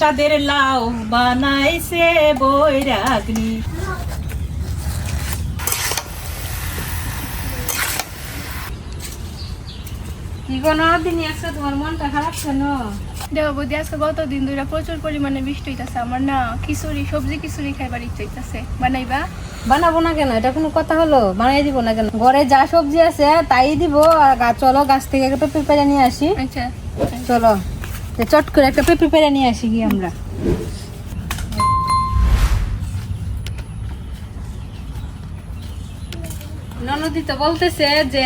চাঁদের লাউ বানাইছে বৈরাগ্নি। কি কোনো দিন আজকে তোমার মনটা খারাপ কেন? দেখো বৌদি, আজকে গতদিন ধরে প্রচুর পরিমাণে বৃষ্টি হইতেছে। আমার না খিচুড়ি, সবজি খিচুড়ি খাইবার ইচ্ছা হইতেছে। বানাইবা? বানাবো না কেন? এটা কোনো কথা হলো? বানাই দিব না কেন? ঘরে যা সবজি আছে তাই দিব। আর চলো গাছ থেকে একটা পেঁপে পেড়ে নিয়ে আসি। আচ্ছা চলো চট করে একটা পেঁপে পেড়ে নিয়ে আসি কি আমরা। ননদি তো বলতেছে যে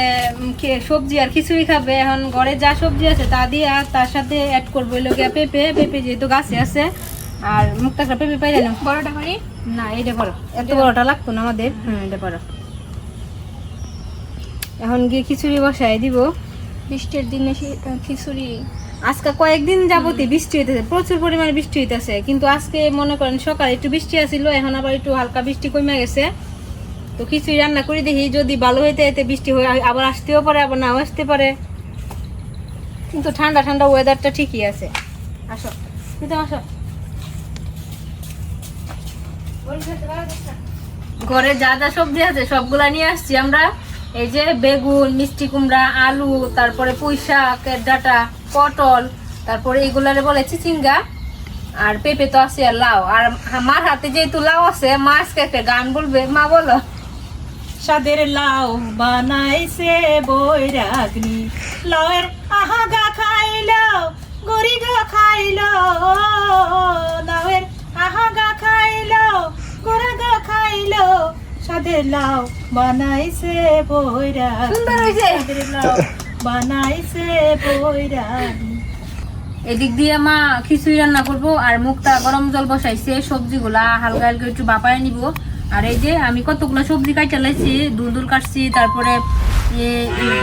সবজি আর খিচুড়ি খাবে। এখন ঘরে যা সবজি আছে তা দিয়ে আর তার সাথে অ্যাড করবো লোকে পেঁপে। পেঁপে যেহেতু গাছে আছে, আর মুখটা একটা পেঁপে পাইলে না। বড়টা করি না, এটা বড়, এত বড়টা লাগতো না আমাদের। এটা বড়। এখন গিয়ে খিচুড়ি বসাই দিব। বৃষ্টির দিনে খিচুড়ি। আজকে কয়েকদিন যাবতই বৃষ্টি হইতেছে, প্রচুর পরিমাণে বৃষ্টি হইতেছে। কিন্তু আজকে মনে করেন সকালে একটু বৃষ্টি আসছিল, এখন আবার একটু হালকা বৃষ্টি কমে গেছে। তো খিচুড়ি রান্না করে দেখি, যদি ভালো হইতে হইতে বৃষ্টি হয়ে আবার আসতেও পারে, আবার নাও আসতে পারে। কিন্তু ঠান্ডা ঠান্ডা ওয়েদারটা ঠিকই আছে। আসো কিন্তু আসো। ঘরে যা যা সবজি আছে সবগুলা নিয়ে আসছি আমরা। এই যে বেগুন, মিষ্টি কুমড়া, আলু, তারপরে পুঁই শাক, ডাঁটা, পটল, তারপরে এগুলারে বলে চিচিঙ্গা, আর পেঁপে তো আছে, আর লাউ। আর মার হাতে যেহেতু লাউ আছে, মা আজকে একটা গান বলবে। মা বলো। চাঁদের লাউ বানাইছে বৈরাগ্নি, লাউয়ের আহাগা খাইলো, গরি গা খাইলো, লাউয়ের আহাগা খাইলো, গোরা গা খাইলো, চাঁদের লাউ বানাইছে বৈরাগ্নি। সুন্দর হইছে। চাঁদের লাউ বানাইছে বৈরাগ্নি। এদিক দিয়ে মা খিচুড়ি রান্না করবো, আর মুখটা গরম জল বসাইছে। সবজিগুলা হালকা হালকা একটু বাপায় নিব। আর এই যে আমি কতগুলো সবজি কাটা লাইছি, দুলদুল কাটছি, তারপরে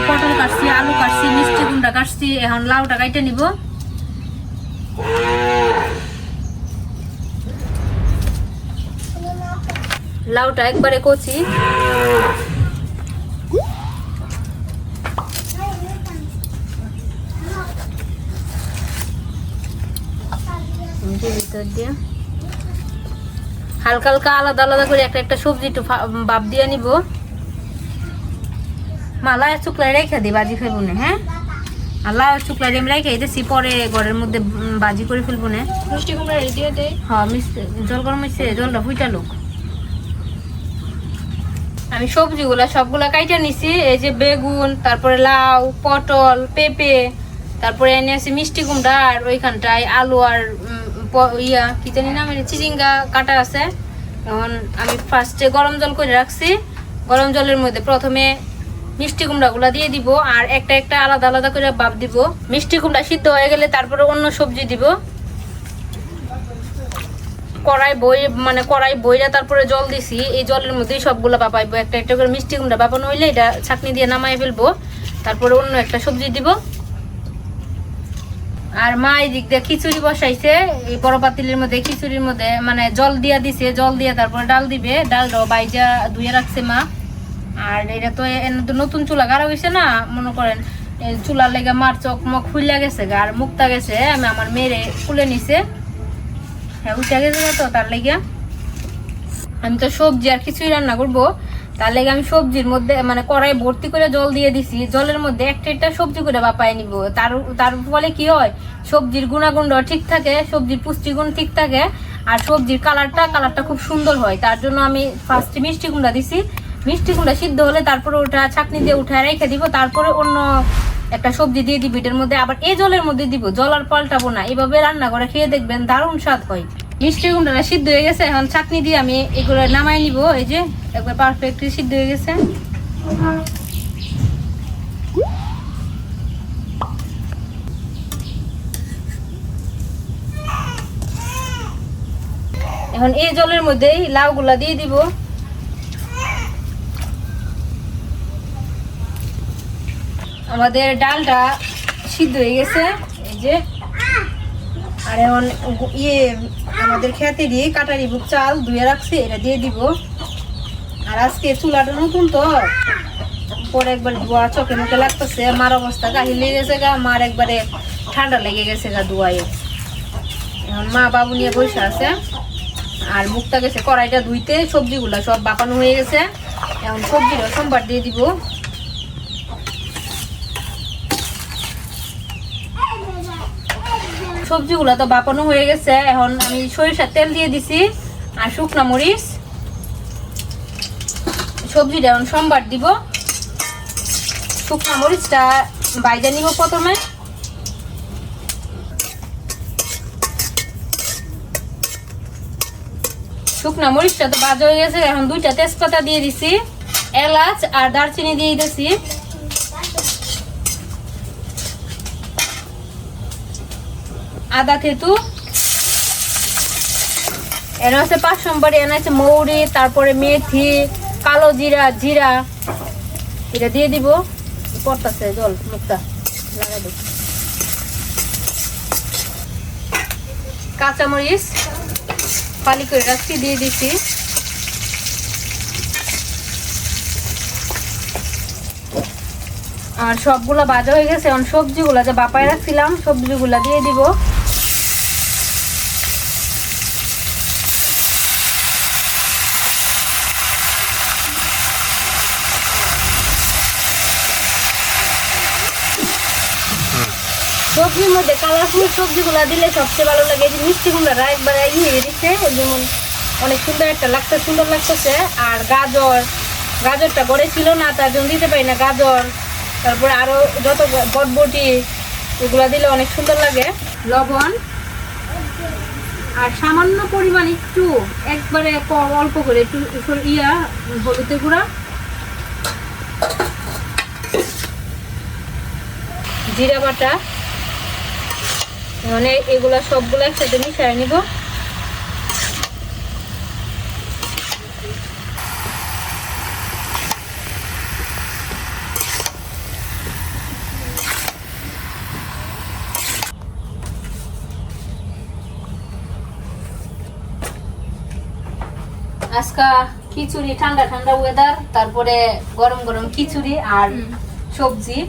পটল কাটছি, আলু কাটছি, মিষ্টি কুমড়া কাটছি। এখন লাউটা কাটে নিব। লাউটা একবারে কচি। ভিতর দিয়ে হালকা হালকা আলাদা আলাদা করে একটা একটা সবজি একটু বাপ দিয়ে নিব। মালা শুকলাই রেখে দিই, বাজি ফেলবো না। হ্যাঁ, আর লাউ শুকলাই আমি রেখে দিতেছি, পরে ঘরের মধ্যে বাজি করে ফেলবো না। মিষ্টি কুমড়া দিয়ে দেয়। হ্যাঁ, জল গরম হয়েছে, জলটা ফুটালো। আমি সবজিগুলা সবগুলা কাইটা নিছি। এই যে বেগুন, তারপরে লাউ, পটল, পেঁপে, তারপরে এনে আছে মিষ্টি কুমড়া, আর ওইখানটায় আলু আর কি জানি না, চিচিঙ্গা কাটা আছে। এখন আমি ফার্স্টে গরম জল করে রাখছি। গরম জলের মধ্যে প্রথমে মিষ্টি কুমড়াগুলা দিয়ে দিব, আর একটা একটা আলাদা আলাদা করে ভাপ দিব। মিষ্টি কুমড়া সিদ্ধ হয়ে গেলে তারপরে অন্য সবজি দিব। কড়াই বইরা তারপরে জল দিছি। এই জলের মধ্যেই সবগুলো বাপাইবো। একটা একটা করে মিষ্টি কুমড়া বাপানো হইলে এটা ছাঁকনি দিয়ে নামাই ফেলবো। তারপরে অন্য একটা সবজি দিব। আর মা এই দিক দিয়ে খিচুড়ি বসাইছে। এই বড় পাতিলের মধ্যে খিচুড়ির মধ্যে জল দিয়া দিছে। জল দিয়ে তারপরে ডাল দিবে। ডালটাও বাইজা ধুয়ে রাখছে মা। আর এটা তো নতুন চুলা গাড়া হয়েছে না, মনে করেন চুলার লেগে মার চোখ মুখ খুলে গেছে, আর মুখটা গেছে। আমি আমার মেয়েরে খুলে নিছে। হ্যাঁ, উঠে গেছে তো, তার লেগে আমি তো সবজি আর খিচুড়ি রান্না করবো। তার লেগে আমি সবজির মধ্যে কড়াই ভর্তি করে জল দিয়ে দিছি। জলের মধ্যে একটা একটা সবজি করে বাপায় নিব। তার ফলে কি হয়, সবজির গুণাগুণটা ঠিক থাকে, সবজির পুষ্টিগুণ ঠিক থাকে, আর সবজির কালারটা খুব সুন্দর হয়। তার জন্য আমি ফার্স্টে মিষ্টি কুমড়া দিছি। মিষ্টি কুমড়া সিদ্ধ হলে তারপরে ওটা ছাঁকনি দিয়ে উঠায় রেখে দিব। তারপরে অন্য একটা সবজি দিয়ে দিব এটার মধ্যে। আবার এই জলের মধ্যে দিব, জল আর পাল্টাবো না। এভাবে রান্না করে খেয়ে দেখবেন, দারুণ স্বাদ হয়। মিষ্টি কুমড়াটা সিদ্ধ হয়ে গেছে। এখন চাটনি দিয়ে আমি এগুলো নামাই নিব। এই যে একবার পারফেক্টলি সিদ্ধ হয়ে গেছে। এখন এই জলের মধ্যেই লাউগুলা দিয়ে দিব। আমাদের ডালটা সিদ্ধ হয়ে গেছে। এই যে, আর এখন আমাদের খেতে দিয়ে কাটারি বুক চাল ধুয়ে রাখছি, এটা দিয়ে দিব। আর আজকে চুলাটা নতুন তো, পরে একবার ধোয়া চোখে মুখে লাগতেছে। মার অবস্থা কাহিল লেগে গেছে গা, মার একবারে ঠান্ডা লেগে গেছে গা ধোয়ায়। এখন মা বাবু নিয়ে বসে আছে আর মুখটা গেছে কড়াইটা ধুইতে, সবজিগুলা সব বাপানো হয়ে গেছে। এখন সবজিটা সোমবার দিয়ে দিব। সবজিগুলা তো বাপানো হয়ে গেছে, এখন আমি সরিষার তেল দিয়ে দিছি আর শুকনা মরিচ। সবজিটা এখন সোমবার দিব। শুকনা মরিচটা বাইজা নিব প্রথমে। শুকনা মরিচটা তো ভাজা হয়ে গেছে, এখন 2টা তেজপাতা দিয়ে দিছি, এলাচ আর দারচিনি দিয়ে দিছি। আদা থেতু, এনে হচ্ছে 5 নম্বরে, এনে হচ্ছে মৌরি, তারপরে মেথি, কালো জিরা, জিরা এটা দিয়ে দিব। পড়তাছে জল, মুখটা লাগাবো। কাঁচামরিচ ফালি করে রাখছি, দিয়ে দিছি। আর সবগুলা ভাজা হয়ে গেছে, এখন সবজিগুলা যে বাপায় রাখছিলাম সবজিগুলা দিয়ে দিব। সবজির মধ্যে কালারফুল সবজিগুলা দিলে সবচেয়ে ভালো লাগে। এই যে মিষ্টি কুমড়াটা একবার ইয়ে দিচ্ছে, যেমন অনেক সুন্দর একটা লাগছে, সুন্দর লাগতেছে। আর গাজরটা গড়ে ছিল না, তার জন্য দিতে পারি না গাজর। তারপরে আরো যত বটবটি এগুলা দিলে অনেক সুন্দর লাগে। লবণ আর সামান্য পরিমাণ একটু, একবারে অল্প করে একটু হলুদের গুঁড়া, জিরা বাটা। মানে এগুলা সবগুলো একসাথে মিশিয়ে নিব। আজকা খিচুড়ি, ঠান্ডা ঠান্ডা ওয়েদার, তারপরে গরম গরম খিচুড়ি আর সবজি।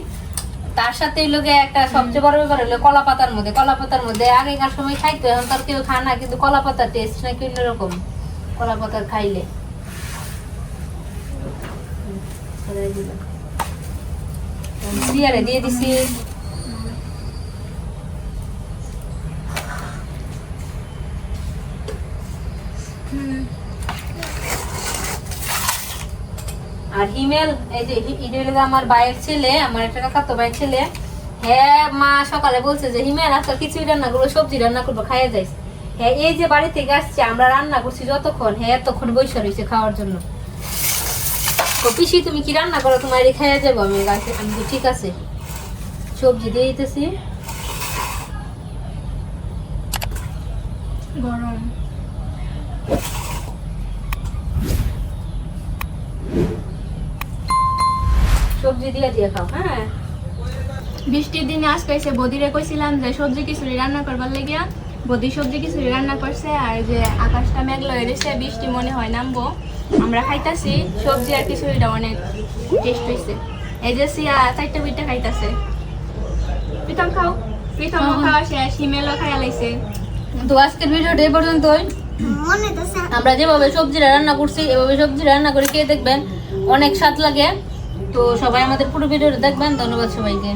তার সাথে লোকে একটা সবচেয়ে বড় ব্যাপার হলো কলা পাতার মধ্যে আগেকার সময় খাইতো, এখন তার কেউ খায় না, কিন্তু কলা পাতার টেস্ট নাকি অন্যরকম কলা পাতার খাইলে। দিয়ে দিছি আর হিমেল, এই যে হিমেল আমার ভাইয়ের ছেলে, আমার একটা কাকাতো ভাইয়ের ছেলে। হ্যাঁ, মা সকালে বলছে যে হিমেল আজকে খিচুড়ি রান্না করবো, সবজি রান্না করবো, খাইয়ে যাইস। হ্যাঁ, এই যে বাড়ি থেকে আসছে আমরা রান্না করছি যতক্ষণ, হ্যাঁ তখন বৈশা রয়েছে খাওয়ার জন্য। তো পিসি তুমি কি রান্না করো, তোমার খাইয়ে যাবো। আমি তো ঠিক আছে, সবজি দিয়ে দিতেছি। গরম সবজি দিয়ে খাও। হ্যাঁ, বৃষ্টির দিনে আজকে এসে বদিরে কইছিলাম যে সবজি খিচুড়ি রান্না করবার লাগিয়া, বদি সবজি খিচুড়ি রান্না করছে। আর যে আকাশটা মেঘলা হয়ে রয়েছে, বৃষ্টি মনে হয় নামবো। আমরা খাইতাছি সবজি আর খিচুড়িটা অনেক টেস্ট হয়েছে। এই যে সিয়া 4টা বিটটা খাইতাছে। প্রীতম খাও, প্রীতম খাওয়া শেষ, হিমেলও খাইয়া লাইছে। তো আজকের ভিডিওটা এই পর্যন্তই। আমরা যেভাবে সবজিটা রান্না করছি এভাবে সবজি রান্না করে খেয়ে দেখবেন, অনেক স্বাদ লাগে। তো সবাই আমাদের পুরো ভিডিওটা দেখবেন। ধন্যবাদ সবাইকে।